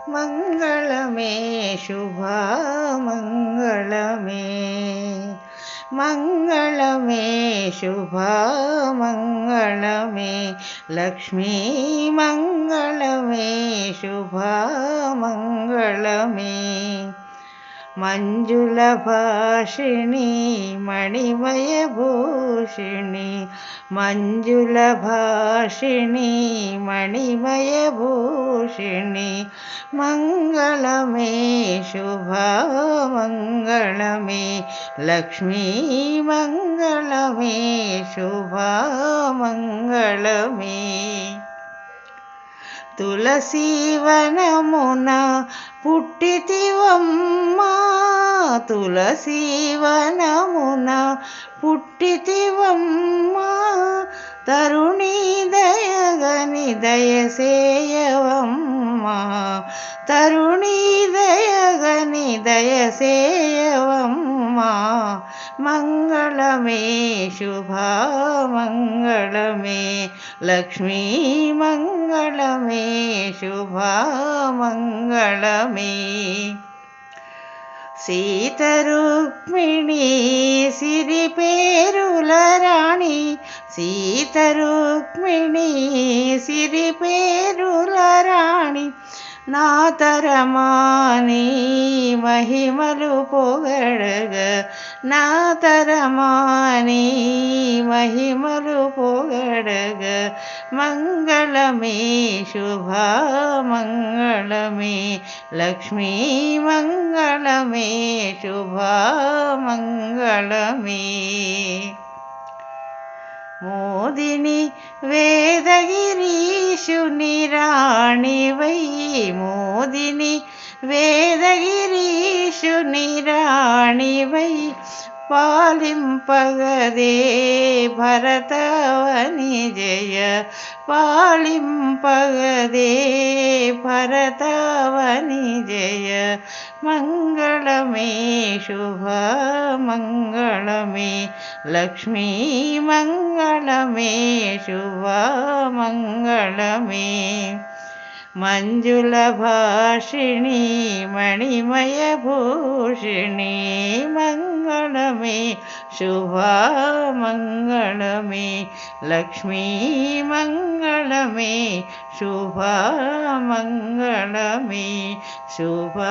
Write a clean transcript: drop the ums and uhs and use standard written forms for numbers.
మంగళమే శుభమంగళమే మంగళమే శుభమంగళమే లక్ష్మీ మంగళమే శుభమంగళమే మంజుల భాషిణి మణిమయ భూషిణి మంజుల భాషిణి మణిమయ భూషిణి మంగళమే శుభమంగళమే లక్ష్మీ మంగళమే శుభమంగళమే తులసీవనమున పుట్టితివమ్మా తులసీవనమున పుట్టితివమ్మా తరుణీ దయగని దయసేయవమ్మా తరుణీ దయగని దయసేయవమ్మా మంగళమే శుభమంగళమే లక్ష్మీ మంగళమే శుభమంగళమే సీతరుక్మిణి సిరి పేరుల రాణి సీతరుక్మిణి సిరి పేరుల రాణి నా తరమాని మహిమలు పొగడగ నా తరమాని మహిమలు పొగడగ మంగళమే శుభమంగళమే లక్ష్మీ మంగళమే శుభమంగళమే మోదిని వేదగిరీశుని రాణివై మోదిని వేదగిరీశుని రాణివై పాలింపగదే భరతవని జయ పాలింపగదే భరతవని జయ మంగళమే శుభమంగళమే లక్ష్మీ మంగళమే శుభమంగళమే మంజుల భాషిణి మణిమయ భూషిణి మంగళమే శుభమంగళమే లక్ష్మీ మంగళమే శుభమంగళమే శుభమంగళమే